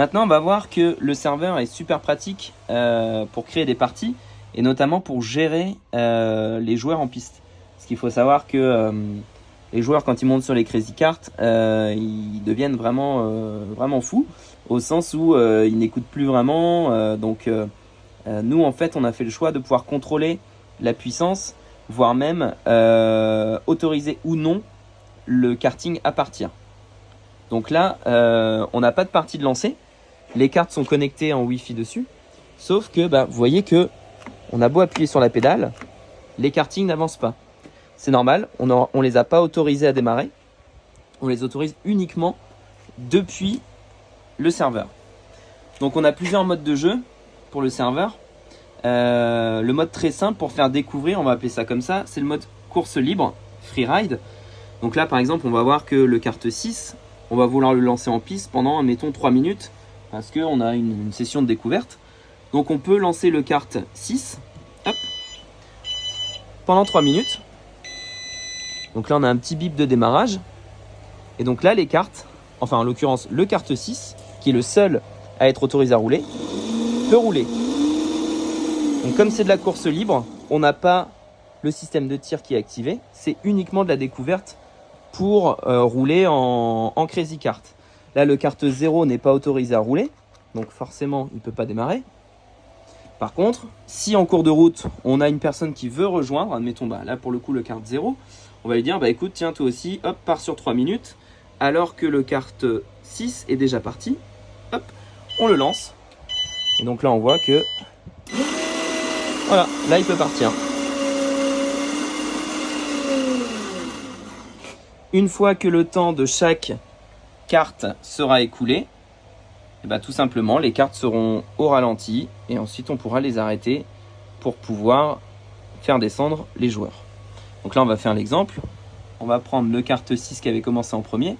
Maintenant, on va voir que le serveur est super pratique pour créer des parties et notamment pour gérer les joueurs en piste. Parce qu'il faut savoir que les joueurs, quand ils montent sur les Crazy Karts, ils deviennent vraiment fous, au sens où ils n'écoutent plus vraiment. Nous, en fait, on a fait le choix de pouvoir contrôler la puissance, voire même autoriser ou non le karting à partir. Donc là, on n'a pas de partie de lancer. Les cartes sont connectées en Wi-Fi dessus. Sauf que, vous voyez que on a beau appuyer sur la pédale, les kartings n'avancent pas. C'est normal, on les a pas autorisés à démarrer. On les autorise uniquement depuis le serveur. Donc on a plusieurs modes de jeu pour le serveur. Le mode très simple pour faire découvrir, on va appeler ça comme ça, c'est le mode course libre, freeride. Donc là par exemple on va voir que le kart 6, on va vouloir le lancer en piste pendant, mettons, 3 minutes, parce qu'on a une session de découverte. Donc on peut lancer le kart 6, hop, pendant 3 minutes. Donc là on a un petit bip de démarrage. Et donc là les cartes, enfin en l'occurrence le kart 6, qui est le seul à être autorisé à rouler, peut rouler. Donc comme c'est de la course libre, on n'a pas le système de tir qui est activé, c'est uniquement de la découverte pour rouler en Crazy Kart. Là le kart 0 n'est pas autorisé à rouler, donc forcément il ne peut pas démarrer. Par contre, si en cours de route on a une personne qui veut rejoindre, admettons là pour le coup le kart 0, on va lui dire écoute tiens toi aussi, hop, pars sur 3 minutes, alors que le kart 6 est déjà parti, hop, on le lance. Et donc là on voit que voilà, là il peut partir. Une fois que le temps de chaque carte sera écoulé, tout simplement les cartes seront au ralenti et ensuite on pourra les arrêter pour pouvoir faire descendre les joueurs. Donc là on va faire l'exemple. On va prendre le kart 6 qui avait commencé en premier.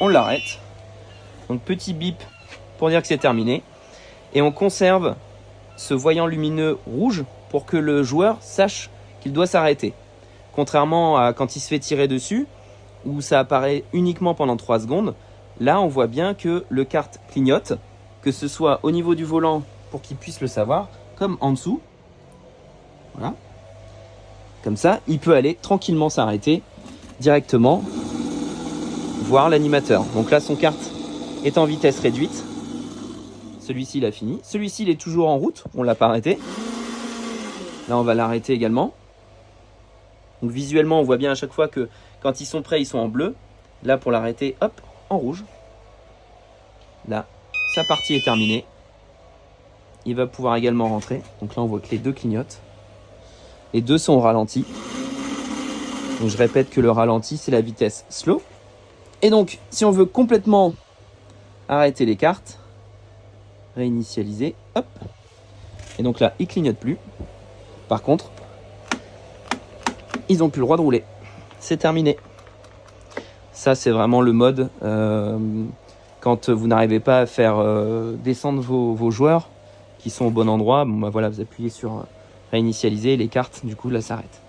On l'arrête. Donc petit bip pour dire que c'est terminé. Et on conserve ce voyant lumineux rouge pour que le joueur sache qu'il doit s'arrêter. Contrairement à quand il se fait tirer dessus, où ça apparaît uniquement pendant 3 secondes, là on voit bien que le kart clignote, que ce soit au niveau du volant pour qu'il puisse le savoir, comme en dessous. Voilà. Comme ça, il peut aller tranquillement s'arrêter directement, voir l'animateur. Donc là son kart est en vitesse réduite. Celui-ci il a fini. Celui-ci il est toujours en route, on ne l'a pas arrêté. Là on va l'arrêter également. Donc visuellement on voit bien à chaque fois que quand ils sont prêts ils sont en bleu. Là pour l'arrêter, hop, en rouge. Là, sa partie est terminée. Il va pouvoir également rentrer. Donc là on voit que les deux clignotent. Les deux sont au ralenti. Donc je répète que le ralenti c'est la vitesse slow. Et donc si on veut complètement arrêter les cartes, réinitialiser, hop. Et donc là, ils clignotent plus. Par contre, ils n'ont plus le droit de rouler. C'est terminé. Ça, c'est vraiment le mode quand vous n'arrivez pas à faire descendre vos joueurs qui sont au bon endroit. Bon, voilà, vous appuyez sur réinitialiser, les cartes, du coup, là, s'arrêtent.